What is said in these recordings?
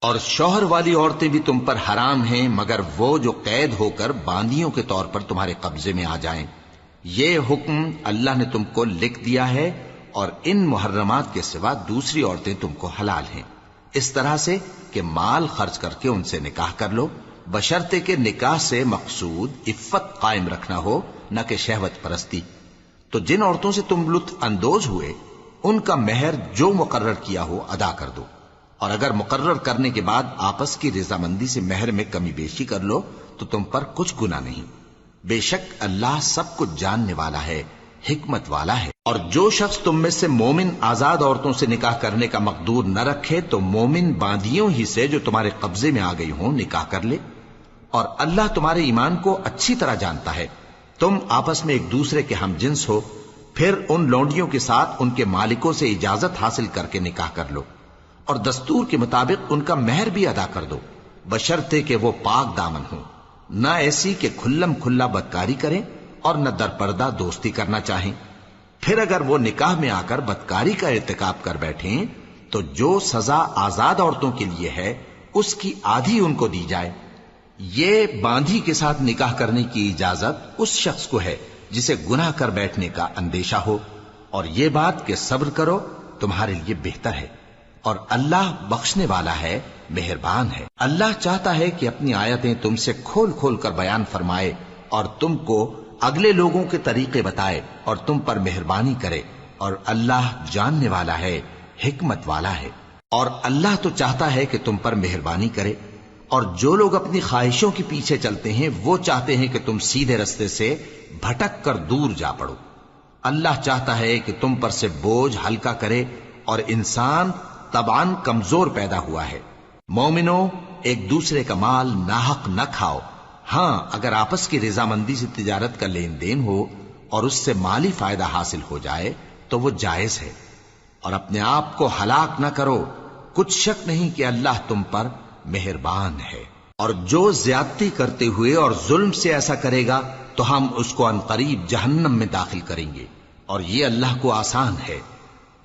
اور شوہر والی عورتیں بھی تم پر حرام ہیں مگر وہ جو قید ہو کر باندیوں کے طور پر تمہارے قبضے میں آ جائیں۔ یہ حکم اللہ نے تم کو لکھ دیا ہے، اور ان محرمات کے سوا دوسری عورتیں تم کو حلال ہیں، اس طرح سے کہ مال خرچ کر کے ان سے نکاح کر لو، بشرطے کہ نکاح سے مقصود عفت قائم رکھنا ہو، نہ کہ شہوت پرستی۔ تو جن عورتوں سے تم لطف اندوز ہوئے ان کا مہر جو مقرر کیا ہو ادا کر دو، اور اگر مقرر کرنے کے بعد آپس کی رضامندی سے مہر میں کمی بیشی کر لو تو تم پر کچھ گناہ نہیں۔ بے شک اللہ سب کچھ جاننے والا ہے، حکمت والا ہے۔ اور جو شخص تم میں سے مومن آزاد عورتوں سے نکاح کرنے کا مقدور نہ رکھے تو مومن باندیوں ہی سے جو تمہارے قبضے میں آ گئی ہوں نکاح کر لے، اور اللہ تمہارے ایمان کو اچھی طرح جانتا ہے۔ تم آپس میں ایک دوسرے کے ہم جنس ہو، پھر ان لونڈیوں کے ساتھ ان کے مالکوں سے اجازت حاصل کر کے نکاح کر لو، اور دستور کے مطابق ان کا مہر بھی ادا کر دو، بشرطے کہ وہ پاک دامن ہوں، نہ ایسی کہ کھلم کھلا بدکاری کریں اور نہ درپردہ دوستی کرنا چاہیں۔ پھر اگر وہ نکاح میں آ کر بدکاری کا ارتکاب کر بیٹھیں تو جو سزا آزاد عورتوں کے لیے ہے اس کی آدھی ان کو دی جائے۔ یہ باندھی کے ساتھ نکاح کرنے کی اجازت اس شخص کو ہے جسے گناہ کر بیٹھنے کا اندیشہ ہو، اور یہ بات کہ صبر کرو تمہارے لیے بہتر ہے، اور اللہ بخشنے والا ہے، مہربان ہے۔ اللہ چاہتا ہے کہ اپنی آیتیں تم سے کھول کھول کر بیان فرمائے اور تم کو اگلے لوگوں کے طریقے بتائے اور تم پر مہربانی کرے، اور اللہ جاننے والا ہے، حکمت والا ہے۔ اور اللہ تو چاہتا ہے کہ تم پر مہربانی کرے، اور جو لوگ اپنی خواہشوں کے پیچھے چلتے ہیں وہ چاہتے ہیں کہ تم سیدھے رستے سے بھٹک کر دور جا پڑو۔ اللہ چاہتا ہے کہ تم پر سے بوجھ ہلکا کرے، اور انسان طبعاً کمزور پیدا ہوا ہے۔ مومنوں، ایک دوسرے کا مال ناحق نہ کھاؤ، ہاں اگر آپس کی رضامندی سے تجارت کا لین دین ہو اور اس سے مالی فائدہ حاصل ہو جائے تو وہ جائز ہے، اور اپنے آپ کو ہلاک نہ کرو، کچھ شک نہیں کہ اللہ تم پر مہربان ہے۔ اور جو زیادتی کرتے ہوئے اور ظلم سے ایسا کرے گا تو ہم اس کو عنقریب جہنم میں داخل کریں گے، اور یہ اللہ کو آسان ہے۔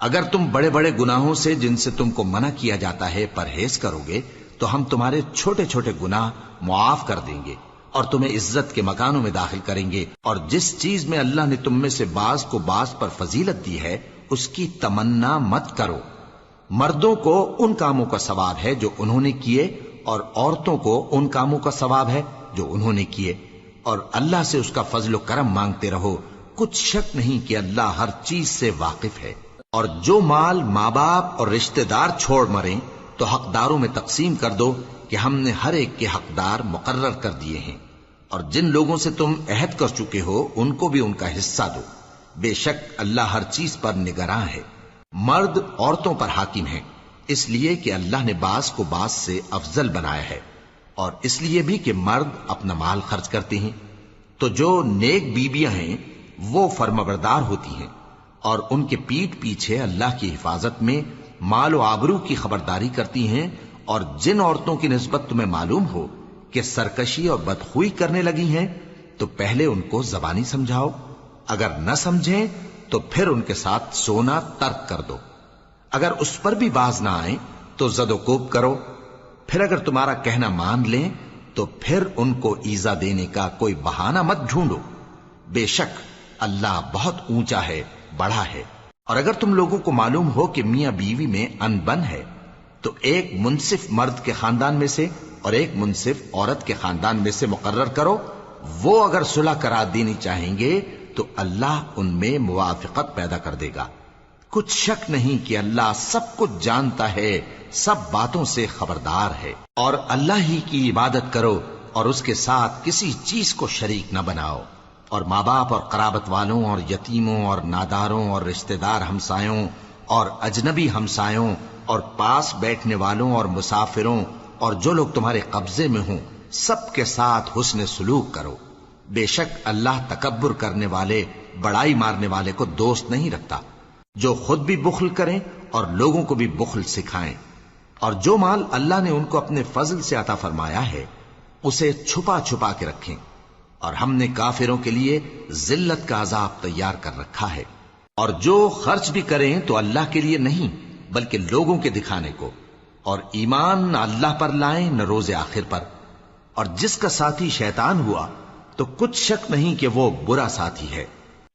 اگر تم بڑے بڑے گناہوں سے جن سے تم کو منع کیا جاتا ہے پرہیز کرو گے تو ہم تمہارے چھوٹے چھوٹے گناہ معاف کر دیں گے اور تمہیں عزت کے مکانوں میں داخل کریں گے۔ اور جس چیز میں اللہ نے تم میں سے بعض کو بعض پر فضیلت دی ہے اس کی تمنا مت کرو۔ مردوں کو ان کاموں کا ثواب ہے جو انہوں نے کیے، اور عورتوں کو ان کاموں کا ثواب ہے جو انہوں نے کیے، اور اللہ سے اس کا فضل و کرم مانگتے رہو، کچھ شک نہیں کہ اللہ ہر چیز سے واقف ہے۔ اور جو مال ماں باپ اور رشتہ دار چھوڑ مریں تو حقداروں میں تقسیم کر دو کہ ہم نے ہر ایک کے حقدار مقرر کر دیے ہیں، اور جن لوگوں سے تم عہد کر چکے ہو ان کو بھی ان کا حصہ دو، بے شک اللہ ہر چیز پر نگراں ہے۔ مرد عورتوں پر حاکم ہیں، اس لیے کہ اللہ نے بعض کو بعض سے افضل بنایا ہے، اور اس لیے بھی کہ مرد اپنا مال خرچ کرتے ہیں۔ تو جو نیک بیویاں ہیں وہ فرمانبردار ہوتی ہیں، اور ان کے پیٹھ پیچھے اللہ کی حفاظت میں مال و آبرو کی خبرداری کرتی ہیں۔ اور جن عورتوں کی نسبت تمہیں معلوم ہو کہ سرکشی اور بدخوئی کرنے لگی ہیں تو پہلے ان کو زبانی سمجھاؤ، اگر نہ سمجھیں تو پھر ان کے ساتھ سونا ترک کر دو۔ اگر اس پر بھی باز نہ آئیں تو زد و کوب کرو، پھر اگر تمہارا کہنا مان لیں تو پھر ان کو ایذا دینے کا کوئی بہانہ مت ڈھونڈو، بے شک اللہ بہت اونچا ہے، بڑا ہے۔ اور اگر تم لوگوں کو معلوم ہو کہ میاں بیوی میں انبن ہے تو ایک منصف مرد کے خاندان میں سے اور ایک منصف عورت کے خاندان میں سے مقرر کرو، وہ اگر صلح کرا دینی چاہیں گے تو اللہ ان میں موافقت پیدا کر دے گا۔ کچھ شک نہیں کہ اللہ سب کچھ جانتا ہے، سب باتوں سے خبردار ہے۔ اور اللہ ہی کی عبادت کرو اور اس کے ساتھ کسی چیز کو شریک نہ بناؤ، اور ماں باپ اور قرابت والوں اور یتیموں اور ناداروں اور رشتہ دار ہمسایوں اور اجنبی ہمسایوں اور پاس بیٹھنے والوں اور مسافروں اور جو لوگ تمہارے قبضے میں ہوں سب کے ساتھ حسن سلوک کرو، بے شک اللہ تکبر کرنے والے، بڑائی مارنے والے کو دوست نہیں رکھتا۔ جو خود بھی بخل کریں اور لوگوں کو بھی بخل سکھائیں، اور جو مال اللہ نے ان کو اپنے فضل سے عطا فرمایا ہے اسے چھپا چھپا کے رکھیں، اور ہم نے کافروں کے لیے ذلت کا عذاب تیار کر رکھا ہے۔ اور جو خرچ بھی کریں تو اللہ کے لیے نہیں بلکہ لوگوں کے دکھانے کو، اور ایمان نہ اللہ پر لائیں نہ روز آخر پر، اور جس کا ساتھی شیطان ہوا تو کچھ شک نہیں کہ وہ برا ساتھی ہے۔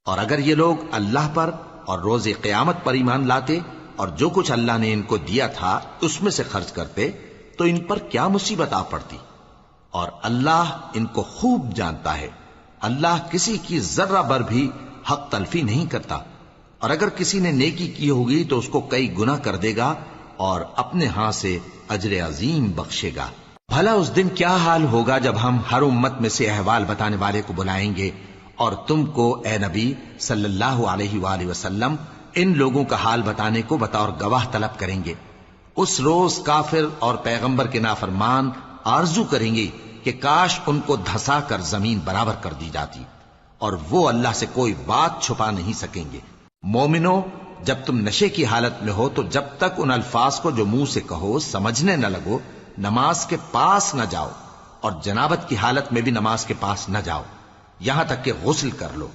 اور اگر یہ لوگ اللہ پر اور روز قیامت پر ایمان لاتے اور جو کچھ اللہ نے ان کو دیا تھا اس میں سے خرچ کرتے تو ان پر کیا مصیبت آ پڑتی، اور اللہ ان کو خوب جانتا ہے۔ اللہ کسی کی ذرہ بر بھی حق تلفی نہیں کرتا، اور اگر کسی نے نیکی کی ہوگی تو اس کو کئی گنا کر دے گا اور اپنے ہاں سے اجر عظیم بخشے گا۔ بھلا اس دن کیا حال ہوگا جب ہم ہر امت میں سے احوال بتانے والے کو بلائیں گے اور تم کو اے نبی صلی اللہ علیہ وآلہ وسلم ان لوگوں کا حال بتانے کو بطور گواہ طلب کریں گے۔ اس روز کافر اور پیغمبر کے نافرمان آرزو کریں گے کہ کاش ان کو دھسا کر زمین برابر کر دی جاتی، اور وہ اللہ سے کوئی بات چھپا نہیں سکیں گے۔ مومنو، جب تم نشے کی حالت میں ہو تو جب تک ان الفاظ کو جو منہ سے کہو سمجھنے نہ لگو نماز کے پاس نہ جاؤ، اور جنابت کی حالت میں بھی نماز کے پاس نہ جاؤ یہاں تک کہ غسل کر لو۔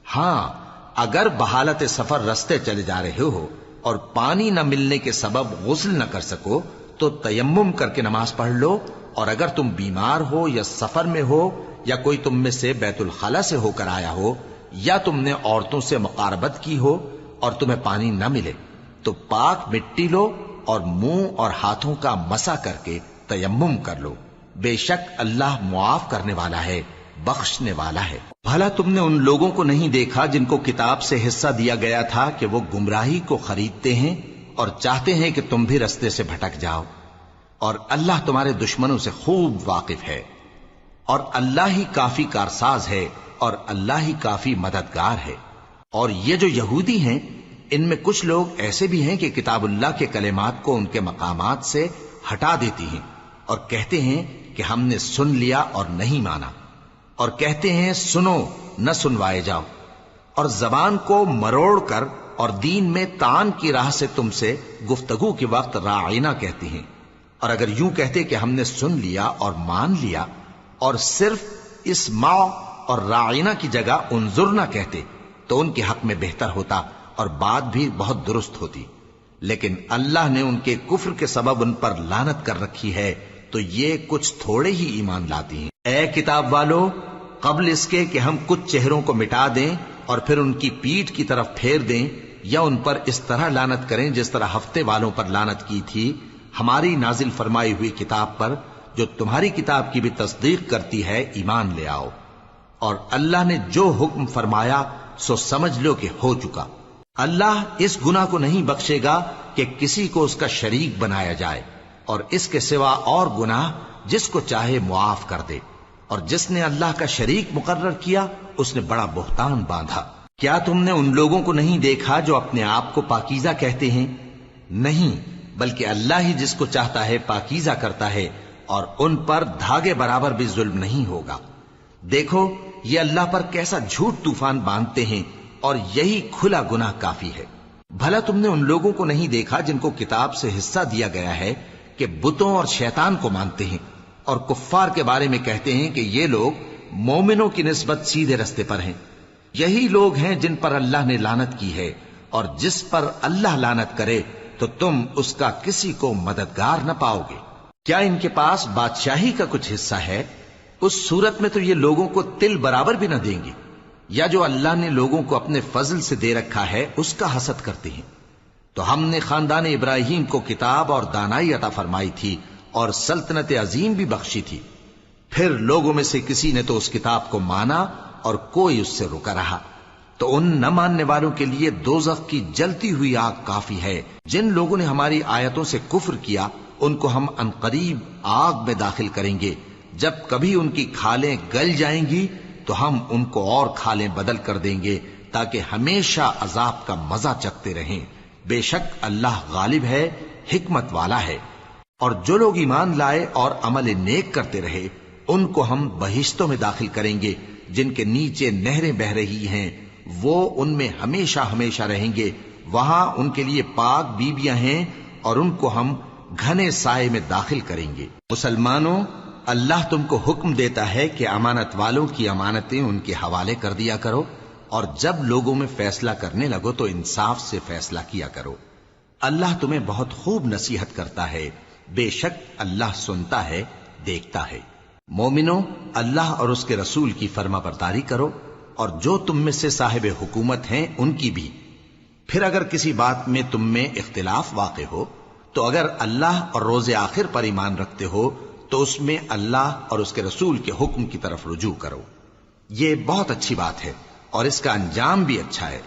ہاں، اگر بحالت سفر رستے چلے جا رہے ہو اور پانی نہ ملنے کے سبب غسل نہ کر سکو تو تیمم کر کے نماز پڑھ لو، اور اگر تم بیمار ہو یا سفر میں ہو یا کوئی تم میں سے بیت الخلا سے ہو کر آیا ہو یا تم نے عورتوں سے مقاربت کی ہو اور تمہیں پانی نہ ملے تو پاک مٹی لو اور منہ اور ہاتھوں کا مسح کر کے تیمم کر لو، بے شک اللہ معاف کرنے والا ہے، بخشنے والا ہے۔ بھلا تم نے ان لوگوں کو نہیں دیکھا جن کو کتاب سے حصہ دیا گیا تھا کہ وہ گمراہی کو خریدتے ہیں اور چاہتے ہیں کہ تم بھی رستے سے بھٹک جاؤ، اور اللہ تمہارے دشمنوں سے خوب واقف ہے، اور اللہ ہی کافی کارساز ہے اور اللہ ہی کافی مددگار ہے۔ اور یہ جو یہودی ہیں ان میں کچھ لوگ ایسے بھی ہیں کہ کتاب اللہ کے کلمات کو ان کے مقامات سے ہٹا دیتی ہیں اور کہتے ہیں کہ ہم نے سن لیا اور نہیں مانا، اور کہتے ہیں سنو نہ سنوائے جاؤ، اور زبان کو مروڑ کر اور دین میں طعن کی راہ سے تم سے گفتگو کے وقت راعینا کہتی ہیں، اور اگر یوں کہتے کہ ہم نے سن لیا اور مان لیا اور صرف اسمع اور راعینا کی جگہ انظرنا کہتے تو ان کے حق میں بہتر ہوتا اور بات بھی بہت درست ہوتی، لیکن اللہ نے ان کے کفر کے سبب ان پر لعنت کر رکھی ہے تو یہ کچھ تھوڑے ہی ایمان لاتی ہیں۔ اے کتاب والو، قبل اس کے کہ ہم کچھ چہروں کو مٹا دیں اور پھر ان کی پیٹھ کی طرف پھیر دیں یا ان پر اس طرح لعنت کریں جس طرح ہفتے والوں پر لعنت کی تھی، ہماری نازل فرمائی ہوئی کتاب پر جو تمہاری کتاب کی بھی تصدیق کرتی ہے ایمان لے آؤ، اور اللہ نے جو حکم فرمایا سو سمجھ لو کہ ہو چکا۔ اللہ اس گناہ کو نہیں بخشے گا کہ کسی کو اس کا شریک بنایا جائے، اور اس کے سوا اور گناہ جس کو چاہے معاف کر دے، اور جس نے اللہ کا شریک مقرر کیا اس نے بڑا بہتان باندھا۔ کیا تم نے ان لوگوں کو نہیں دیکھا جو اپنے آپ کو پاکیزہ کہتے ہیں؟ نہیں، بلکہ اللہ ہی جس کو چاہتا ہے پاکیزہ کرتا ہے، اور ان پر دھاگے برابر بھی ظلم نہیں ہوگا۔ دیکھو یہ اللہ پر کیسا جھوٹ طوفان باندھتے ہیں، اور یہی کھلا گناہ کافی ہے۔ بھلا تم نے ان لوگوں کو نہیں دیکھا جن کو کتاب سے حصہ دیا گیا ہے کہ بتوں اور شیطان کو مانتے ہیں، اور کفار کے بارے میں کہتے ہیں کہ یہ لوگ مومنوں کی نسبت سیدھے رستے پر ہیں۔ یہی لوگ ہیں جن پر اللہ نے لعنت کی ہے، اور جس پر اللہ لعنت کرے تو تم اس کا کسی کو مددگار نہ پاؤ گے۔ کیا ان کے پاس بادشاہی کا کچھ حصہ ہے؟ اس صورت میں تو یہ لوگوں کو تل برابر بھی نہ دیں گے، یا جو اللہ نے لوگوں کو اپنے فضل سے دے رکھا ہے اس کا حسد کرتے ہیں۔ تو ہم نے خاندان ابراہیم کو کتاب اور دانائی عطا فرمائی تھی اور سلطنت عظیم بھی بخشی تھی، پھر لوگوں میں سے کسی نے تو اس کتاب کو مانا اور کوئی اس سے رکا رہا، تو ان نہ ماننے والوں کے لیے دوزخ کی جلتی ہوئی آگ کافی ہے۔ جن لوگوں نے ہماری آیتوں سے کفر کیا ان کو ہم عنقریب آگ میں داخل کریں گے، جب کبھی ان کی کھالیں گل جائیں گی تو ہم ان کو اور کھالیں بدل کر دیں گے تاکہ ہمیشہ عذاب کا مزہ چکھتے رہیں۔ بے شک اللہ غالب ہے، حکمت والا ہے۔ اور جو لوگ ایمان لائے اور عمل نیک کرتے رہے ان کو ہم بہشتوں میں داخل کریں گے جن کے نیچے نہریں بہ رہی ہیں، وہ ان میں ہمیشہ ہمیشہ رہیں گے، وہاں ان کے لیے پاک بیویاں ہیں اور ان کو ہم گھنے سائے میں داخل کریں گے۔ مسلمانوں، اللہ تم کو حکم دیتا ہے کہ امانت والوں کی امانتیں ان کے حوالے کر دیا کرو، اور جب لوگوں میں فیصلہ کرنے لگو تو انصاف سے فیصلہ کیا کرو۔ اللہ تمہیں بہت خوب نصیحت کرتا ہے، بے شک اللہ سنتا ہے، دیکھتا ہے۔ مومنو، اللہ اور اس کے رسول کی فرما برداری کرو، اور جو تم میں سے صاحب حکومت ہیں ان کی بھی۔ پھر اگر کسی بات میں تم میں اختلاف واقع ہو تو اگر اللہ اور روز آخر پر ایمان رکھتے ہو تو اس میں اللہ اور اس کے رسول کے حکم کی طرف رجوع کرو۔ یہ بہت اچھی بات ہے اور اس کا انجام بھی اچھا ہے۔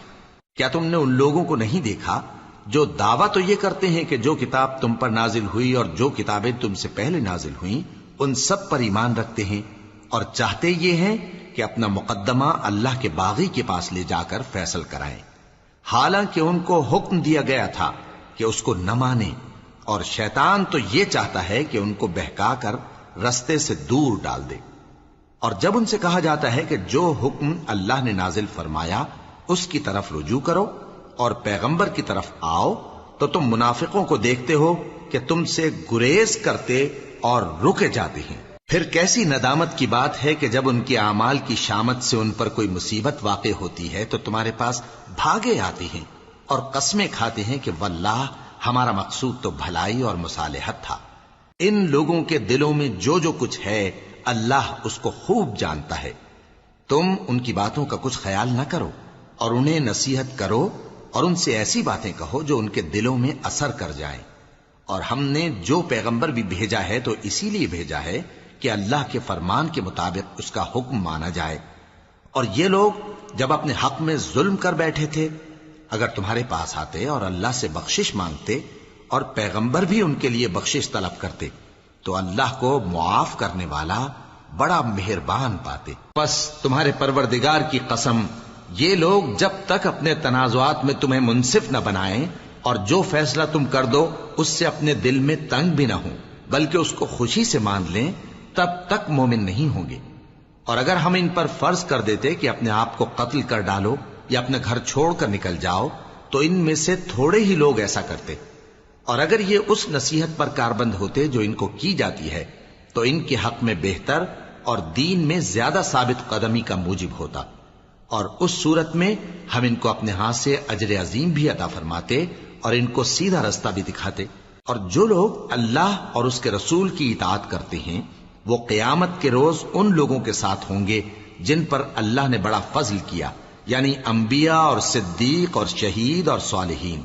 کیا تم نے ان لوگوں کو نہیں دیکھا جو دعویٰ تو یہ کرتے ہیں کہ جو کتاب تم پر نازل ہوئی اور جو کتابیں تم سے پہلے نازل ہوئیں ان سب پر ایمان رکھتے ہیں، اور چاہتے یہ ہیں کہ اپنا مقدمہ اللہ کے باغی کے پاس لے جا کر فیصل کرائیں، حالانکہ ان کو حکم دیا گیا تھا کہ اس کو نہ مانیں، اور شیطان تو یہ چاہتا ہے کہ ان کو بہکا کر رستے سے دور ڈال دے۔ اور جب ان سے کہا جاتا ہے کہ جو حکم اللہ نے نازل فرمایا اس کی طرف رجوع کرو اور پیغمبر کی طرف آؤ، تو تم منافقوں کو دیکھتے ہو کہ تم سے گریز کرتے اور رکے جاتے ہیں۔ پھر کیسی ندامت کی بات ہے کہ جب ان کے اعمال کی شامت سے ان پر کوئی مصیبت واقع ہوتی ہے تو تمہارے پاس بھاگے آتے ہیں اور قسمیں کھاتے ہیں کہ واللہ ہمارا مقصود تو بھلائی اور مصالحت تھا۔ ان لوگوں کے دلوں میں جو جو کچھ ہے اللہ اس کو خوب جانتا ہے۔ تم ان کی باتوں کا کچھ خیال نہ کرو اور انہیں نصیحت کرو اور ان سے ایسی باتیں کہو جو ان کے دلوں میں اثر کر جائیں۔ اور ہم نے جو پیغمبر بھی بھیجا ہے تو اسی لیے بھیجا ہے کہ اللہ کے فرمان کے مطابق اس کا حکم مانا جائے۔ اور یہ لوگ جب اپنے حق میں ظلم کر بیٹھے تھے، اگر تمہارے پاس آتے اور اللہ سے بخشش مانگتے اور پیغمبر بھی ان کے لیے بخشش طلب کرتے تو اللہ کو معاف کرنے والا بڑا مہربان پاتے۔ پس تمہارے پروردگار کی قسم، یہ لوگ جب تک اپنے تنازعات میں تمہیں منصف نہ بنائیں اور جو فیصلہ تم کر دو اس سے اپنے دل میں تنگ بھی نہ ہوں بلکہ اس کو خوشی سے مان لیں، تب تک مومن نہیں ہوں گے۔ اور اگر ہم ان پر فرض کر دیتے کہ اپنے آپ کو قتل کر ڈالو یا اپنے گھر چھوڑ کر نکل جاؤ تو ان میں سے تھوڑے ہی لوگ ایسا کرتے، اور اگر یہ اس نصیحت پر کاربند ہوتے جو ان کو کی جاتی ہے تو ان کے حق میں بہتر اور دین میں زیادہ ثابت قدمی کا موجب ہوتا، اور اس صورت میں ہم ان کو اپنے ہاتھ سے اجر عظیم بھی عطا فرماتے اور ان کو سیدھا رستہ بھی دکھاتے۔ اور جو لوگ اللہ اور اس کے رسول کی اطاعت کرتے ہیں وہ قیامت کے روز ان لوگوں کے ساتھ ہوں گے جن پر اللہ نے بڑا فضل کیا، یعنی انبیاء اور صدیق اور شہید اور صالحین،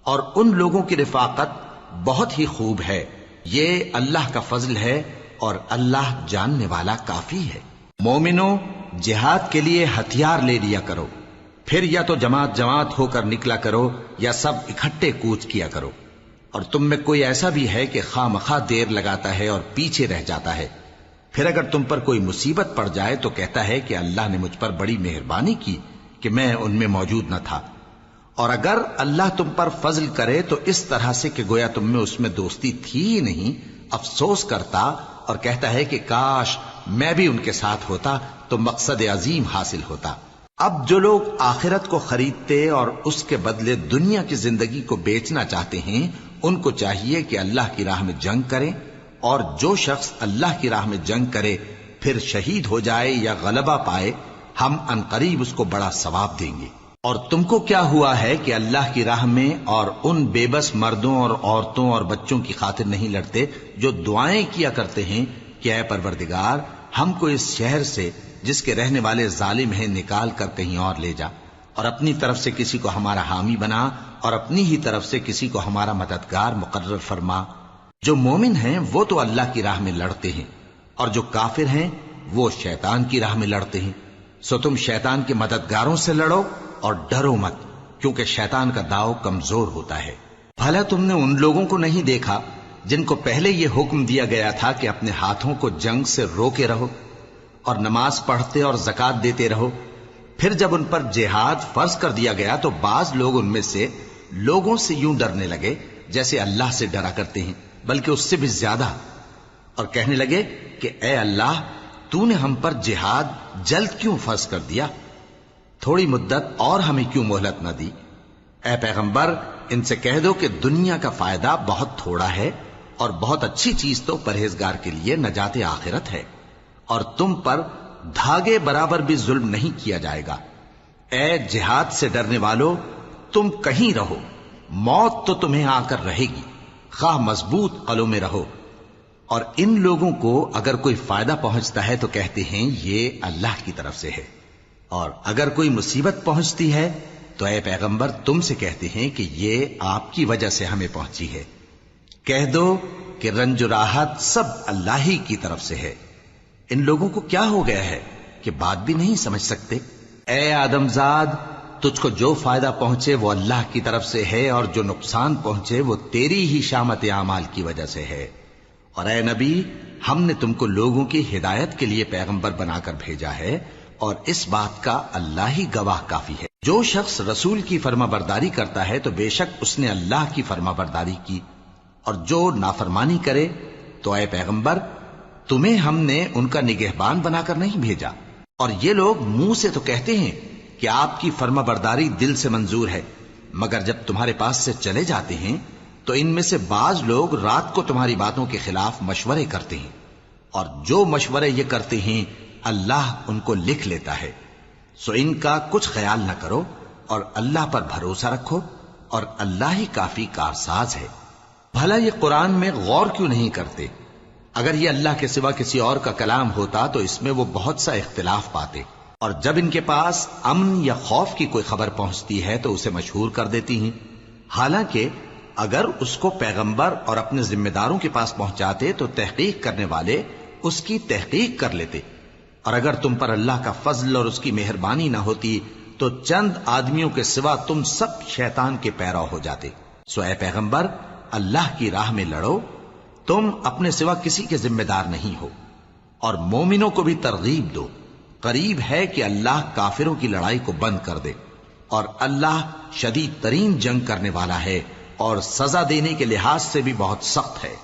اور ان لوگوں کی رفاقت بہت ہی خوب ہے۔ یہ اللہ کا فضل ہے اور اللہ جاننے والا کافی ہے۔ مومنو، جہاد کے لیے ہتھیار لے لیا کرو، پھر یا تو جماعت جماعت ہو کر نکلا کرو یا سب اکٹھے کوچ کیا کرو۔ اور تم میں کوئی ایسا بھی ہے کہ خواہ مخواہ دیر لگاتا ہے اور پیچھے رہ جاتا ہے، پھر اگر تم پر کوئی مصیبت پڑ جائے تو کہتا ہے کہ اللہ نے مجھ پر بڑی مہربانی کی کہ میں ان میں موجود نہ تھا۔ اور اگر اللہ تم پر فضل کرے تو اس طرح سے کہ گویا تم میں اس میں دوستی تھی ہی نہیں، افسوس کرتا اور کہتا ہے کہ کاش میں بھی ان کے ساتھ ہوتا تو مقصد عظیم حاصل ہوتا۔ اب جو لوگ آخرت کو خریدتے اور اس کے بدلے دنیا کی زندگی کو بیچنا چاہتے ہیں ان کو چاہیے کہ اللہ کی راہ میں جنگ کریں، اور جو شخص اللہ کی راہ میں جنگ کرے پھر شہید ہو جائے یا غلبہ پائے ہم عنقریب اس کو بڑا ثواب دیں گے۔ اور تم کو کیا ہوا ہے کہ اللہ کی راہ میں اور ان بے بس مردوں اور عورتوں اور بچوں کی خاطر نہیں لڑتے جو دعائیں کیا کرتے ہیں کہ اے پروردگار ہم کو اس شہر سے جس کے رہنے والے ظالم ہیں نکال کر کہیں اور لے جا، اور اپنی طرف سے کسی کو ہمارا حامی بنا اور اپنی ہی طرف سے کسی کو ہمارا مددگار مقرر فرما۔ جو مومن ہیں وہ تو اللہ کی راہ میں لڑتے ہیں، اور جو کافر ہیں وہ شیطان کی راہ میں لڑتے ہیں، سو تم شیطان کے مددگاروں سے لڑو اور ڈرو مت، کیونکہ شیطان کا داؤ کمزور ہوتا ہے۔ بھلا تم نے ان لوگوں کو نہیں دیکھا جن کو پہلے یہ حکم دیا گیا تھا کہ اپنے ہاتھوں کو جنگ سے روکے رہو اور نماز پڑھتے اور زکوٰۃ دیتے رہو، پھر جب ان پر جہاد فرض کر دیا گیا تو بعض لوگ ان میں سے لوگوں سے یوں ڈرنے لگے جیسے اللہ سے ڈرا کرتے ہیں، بلکہ اس سے بھی زیادہ، اور کہنے لگے کہ اے اللہ تو نے ہم پر جہاد جلد کیوں فرض کر دیا، تھوڑی مدت اور ہمیں کیوں مہلت نہ دی؟ اے پیغمبر ان سے کہہ دو کہ دنیا کا فائدہ بہت تھوڑا ہے اور بہت اچھی چیز تو پرہیزگار کے لیے نجات آخرت ہے، اور تم پر دھاگے برابر بھی ظلم نہیں کیا جائے گا۔ اے جہاد سے ڈرنے والو، تم کہیں رہو، موت تو تمہیں آ کر رہے گی، خواہ مضبوط قلعوں میں رہو. اور ان لوگوں کو اگر کوئی فائدہ پہنچتا ہے تو کہتے ہیں یہ اللہ کی طرف سے ہے، اور اگر کوئی مصیبت پہنچتی ہے تو اے پیغمبر تم سے کہتے ہیں کہ یہ آپ کی وجہ سے ہمیں پہنچی ہے. کہہ دو کہ رنج و راحت سب اللہ ہی کی طرف سے ہے. ان لوگوں کو کیا ہو گیا ہے کہ بات بھی نہیں سمجھ سکتے؟ اے آدمزاد، تجھ کو جو فائدہ پہنچے وہ اللہ کی طرف سے ہے، اور جو نقصان پہنچے وہ تیری ہی شامت اعمال کی وجہ سے ہے. اور اے نبی، ہم نے تم کو لوگوں کی ہدایت کے لیے پیغمبر بنا کر بھیجا ہے، اور اس بات کا اللہ ہی گواہ کافی ہے. جو شخص رسول کی فرما برداری کرتا ہے تو بے شک اس نے اللہ کی فرما برداری کی، اور جو نافرمانی کرے تو اے پیغمبر تمہیں ہم نے ان کا نگہبان بنا کر نہیں بھیجا. اور یہ لوگ منہ سے تو کہتے ہیں کہ آپ کی فرما برداری دل سے منظور ہے، مگر جب تمہارے پاس سے چلے جاتے ہیں تو ان میں سے بعض لوگ رات کو تمہاری باتوں کے خلاف مشورے کرتے ہیں، اور جو مشورے یہ کرتے ہیں اللہ ان کو لکھ لیتا ہے. سو ان کا کچھ خیال نہ کرو اور اللہ پر بھروسہ رکھو، اور اللہ ہی کافی کارساز ہے. بھلا یہ قرآن میں غور کیوں نہیں کرتے؟ اگر یہ اللہ کے سوا کسی اور کا کلام ہوتا تو اس میں وہ بہت سا اختلاف پاتے. اور جب ان کے پاس امن یا خوف کی کوئی خبر پہنچتی ہے تو اسے مشہور کر دیتی ہیں، حالانکہ اگر اس کو پیغمبر اور اپنے ذمہ داروں کے پاس پہنچاتے تو تحقیق کرنے والے اس کی تحقیق کر لیتے. اور اگر تم پر اللہ کا فضل اور اس کی مہربانی نہ ہوتی تو چند آدمیوں کے سوا تم سب شیطان کے پیرو ہو جاتے. سو اے پیغمبر اللہ کی راہ میں لڑو، تم اپنے سوا کسی کے ذمہ دار نہیں ہو. اور مومنوں کو بھی ترغیب دو، قریب ہے کہ اللہ کافروں کی لڑائی کو بند کر دے، اور اللہ شدید ترین جنگ کرنے والا ہے اور سزا دینے کے لحاظ سے بھی بہت سخت ہے.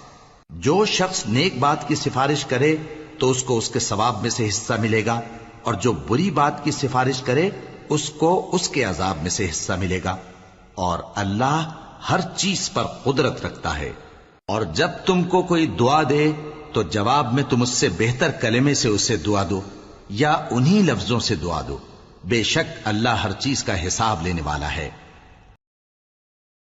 جو شخص نیک بات کی سفارش کرے تو اس کو اس کے ثواب میں سے حصہ ملے گا، اور جو بری بات کی سفارش کرے اس کو اس کے عذاب میں سے حصہ ملے گا. اور اللہ ہر چیز پر قدرت رکھتا ہے. اور جب تم کو کوئی دعا دے تو جواب میں تم اس سے بہتر کلمے سے اسے دعا دو یا انہی لفظوں سے دعا دو. بے شک اللہ ہر چیز کا حساب لینے والا ہے.